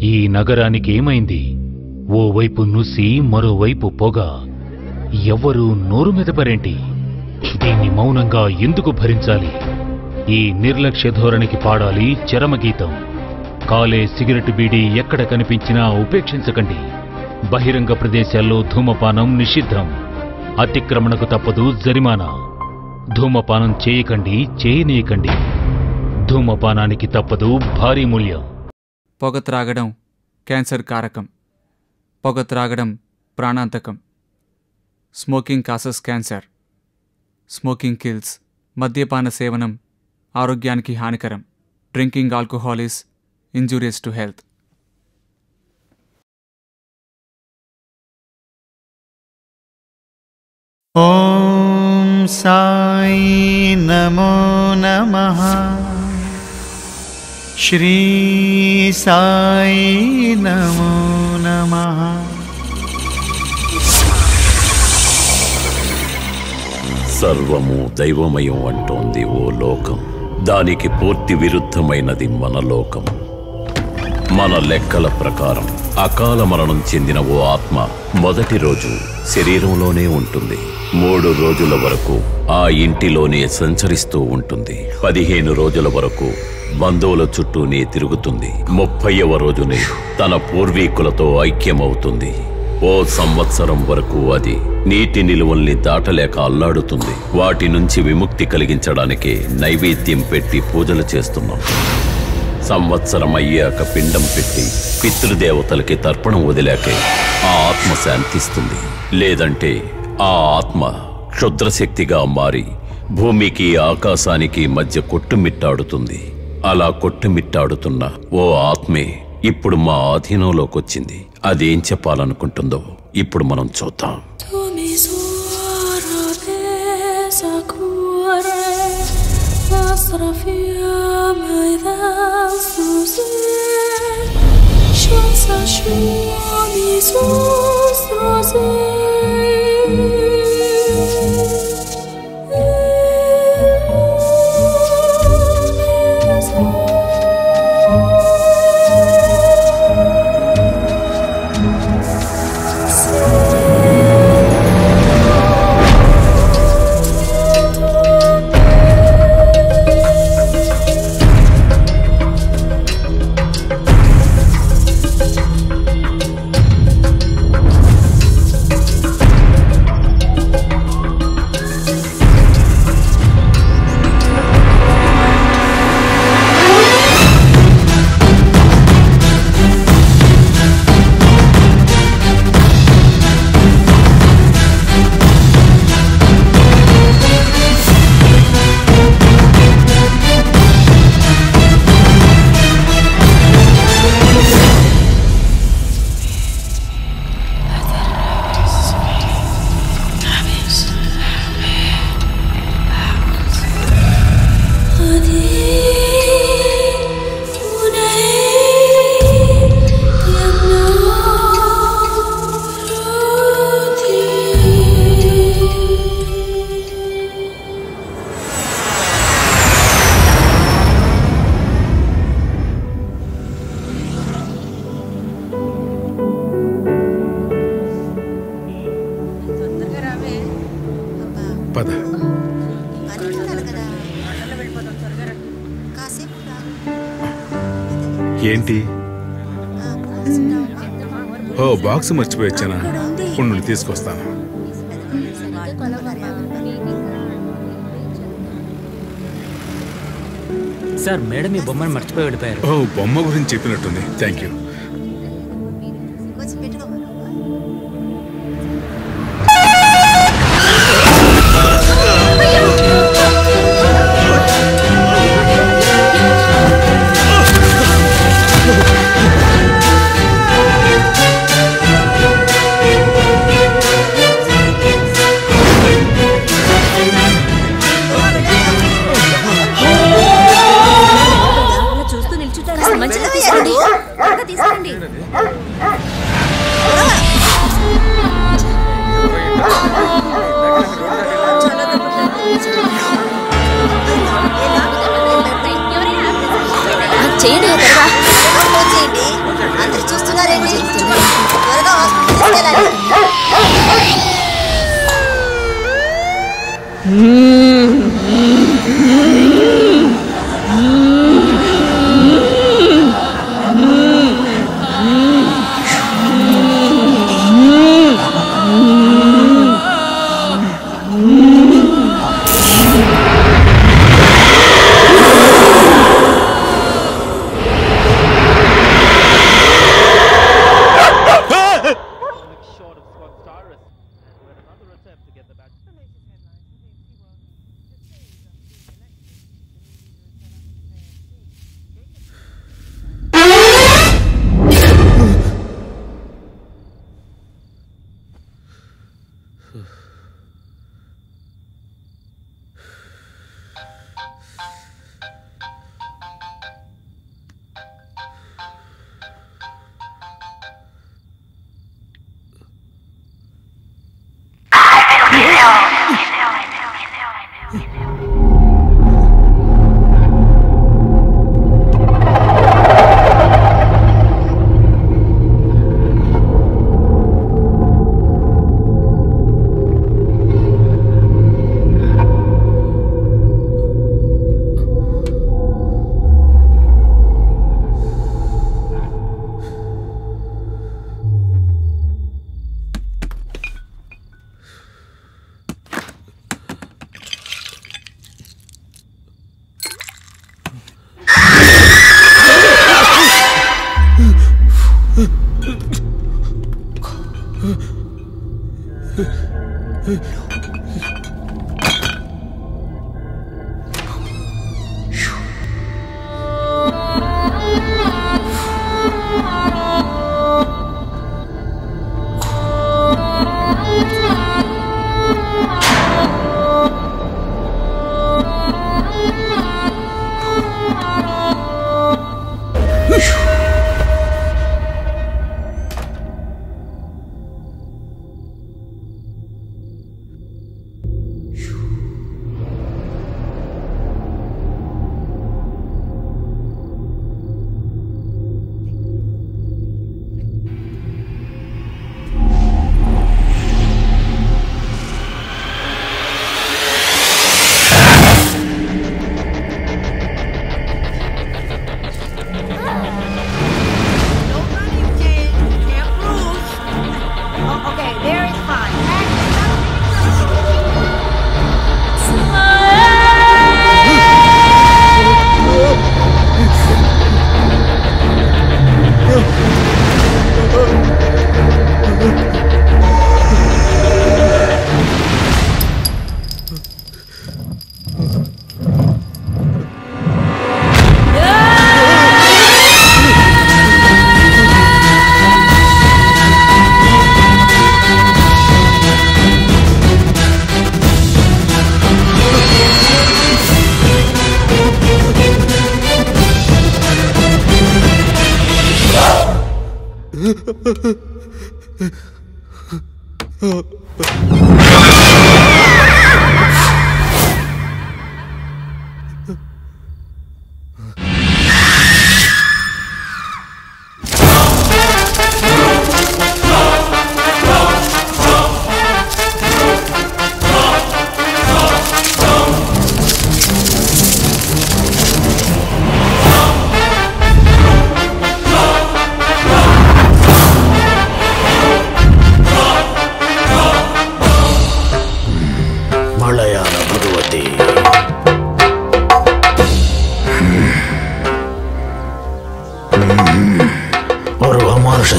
ఈ నగరానికి ఏమైంది? ఓవైపు నుసి మరోవైపు పొగ. ఎవ్వరూ నోరు మెదపరేంటి? దీన్ని మౌనంగా ఎందుకు భరించాలి? ఈ నిర్లక్ష్య ధోరణికి పాడాలి చరమగీతం. కాలే సిగరెట్ బీడీ ఎక్కడ కనిపించినా ఉపేక్షించకండి. బహిరంగ ప్రదేశాల్లో ధూమపానం నిషిద్ధం. అతిక్రమణకు తప్పదు జరిమానా. ధూమపానం చేయకండి, చేయనీయకండి. ధూమపానానికి తప్పదు భారీ మూల్యం. పొగ త్రాగడం క్యాన్సర్ కారకం. పొగ త్రాగడం ప్రాణాంతకం. Smoking causes cancer. Smoking kills. మద్యపాన సేవనం ఆరోగ్యానికి హానికరం. Drinking alcohol is injurious to health. ఓం సాయి నమో నమః. శ్రీ సాయి నమో నమః. సర్వము దైవమయం అంటోంది ఓ లోకం. దానికి పూర్తి విరుద్ధమైనది మన లోకం. మన లెక్కల ప్రకారం అకాల మరణం చెందిన ఓ ఆత్మ మొదటి రోజు శరీరంలోనే ఉంటుంది. 3 రోజుల వరకు ఆ ఇంటిలోనే సంచరిస్తూ ఉంటుంది. 15 రోజుల వరకు బంధువుల చుట్టూనే తిరుగుతుంది. 30వ రోజునే తన పూర్వీకులతో ఐక్యమవుతుంది. ఓ సంవత్సరం వరకు అది నీటి నిలువల్ని దాటలేక అల్లాడుతుంది. వాటి నుంచి విముక్తి కలిగించడానికే నైవేద్యం పెట్టి పూజలు చేస్తున్నాం. సంవత్సరం అయ్యాక పిండం పెట్టి పితృదేవతలకి తర్పణం వదిలాకే ఆ ఆత్మ శాంతిస్తుంది. లేదంటే ఆ ఆత్మ క్షుద్రశక్తిగా మారి భూమికి ఆకాశానికి మధ్య కొట్టుమిట్టాడుతుంది. అలా కొట్టుమిట్టాడుతున్న ఓ ఆత్మే ఇప్పుడు మా ఆధీనంలోకొచ్చింది. అదేం చెప్పాలనుకుంటుందో ఇప్పుడు మనం చూద్దాం. ఏంటి? ఓ బాక్స్ మర్చిపోయి వచ్చానా? ఉండు తీసుకొస్తాను. సార్ మేడం ఈ బొమ్మను మర్చిపోయి వెళ్ళిపోయారు. ఓ బొమ్మ గురించి చెప్పినట్టుంది. Thank you. చేయండి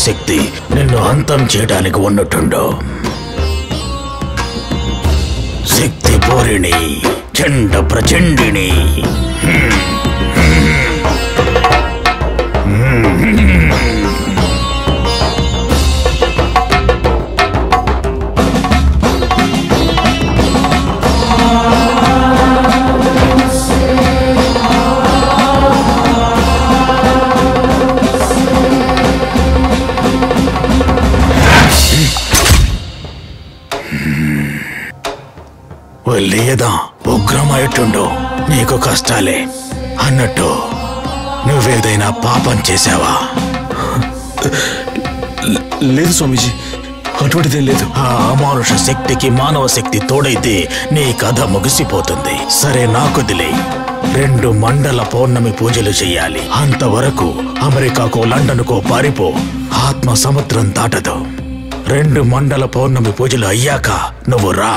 శక్తి నిన్ను అంతం చేయడానికి ఉన్నట్టుండో. శక్తి పూరిణి చండ ప్రచండిని. లేదా ఉగ్రమయ్యుండో. నీకు కష్టాలే అన్నట్టు నువ్వేదైనా పాపం చేశావా? లేదు స్వామీజీ, అటువంటిదేం లేదు. ఆ అమానుష శక్తికి మానవ శక్తి తోడైతే నీ కథ ముగిసిపోతుంది. సరే, నాకొదిలే. 2 మండల పౌర్ణమి పూజలు చెయ్యాలి. అంతవరకు అమెరికాకో లండన్కో పారిపో. ఆత్మ సముద్రం దాటదు. 2 మండల పౌర్ణమి పూజలు అయ్యాక నువ్వు రా.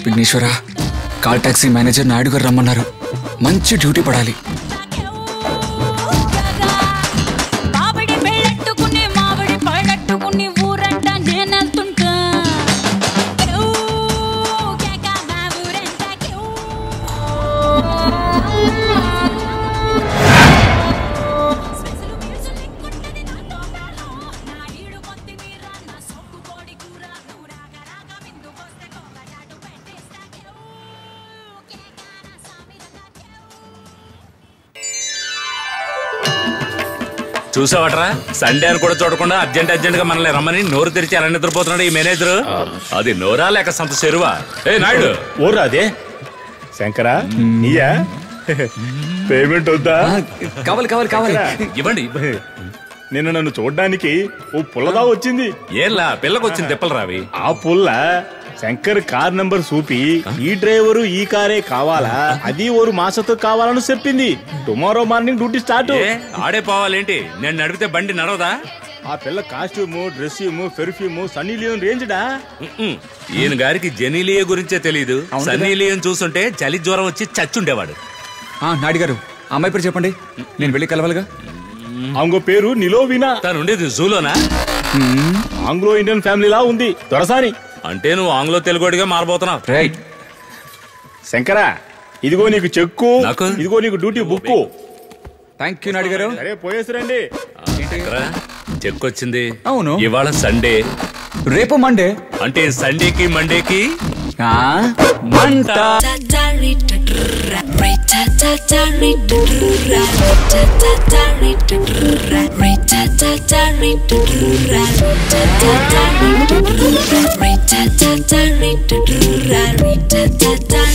Vighneshwara, call taxi manager Naidu garu రమ్మన్నారు. మంచి డ్యూటీ పడాలి. చూసావట్రా, సండే అని కూడా చూడకుండా అర్జెంట్ గా మనల్ని రమ్మని నోరు తెరిచి ఎలా నిద్రపోతున్నాడు ఈ మేనేజర్. అది నోరా లేక సంత చెరువా? ఏ నాయుడు, ఓరా అదే శంకరా, నీయా? పేమెంట్ వద్దా? కావాలి కావాలి కావాలి, ఇవ్వండి. నిన్న నన్ను చూడడానికి ఓ పుల్లగా వచ్చింది. ఏలా పిల్లకొచ్చింది తిప్పలు రావి? ఆ పుల్ల శంకర్ కార్ నంబర్ చూపి ఈ డ్రైవరు ఈ కారే కావాలా, అది ఓరు మాసతో కావాలని చెప్పింది. Tomorrow morning duty start. ఆడే పోవాలేంటి? నేను నడిపితే బండి నడవదా? ఆ పిల్ల కాస్ట్యూము, డ్రెస్యూము, పెర్ఫ్యూము సన్నీ లియోన్ రేంజ్ డా. ఈయన గారికి జెనీలియో గురించే తెలీదు. సన్నీ లియోన్ చూస్తుంటే చలి జ్వరం వచ్చి చచ్చుండేవాడు. నాయుడు గారు అమ్మాయి పేరు చెప్పండి, నేను వెళ్ళి కలవాలిగా. ఆంగో పేరు నిలోవినా. తను ఉండేది జూలోనా? ఆంగ్లో ఇండియన్ ఫ్యామిలీలా ఉంది. దొరసాని అంటే నువ్వు ఆంగ్లో తెలుగుడిగా మారబోతున్నావు. రైట్. శంకరా, ఇదిగో నీకు చెక్కు, ఇదిగో నీకు duty book. Thank you Naidu గారు. సరే పోయేసిరండి. చెక్ వచ్చింది. అవును. ఇవాళ సండే, రేపు మండే. అంటే సండేకి మండేకి మంట.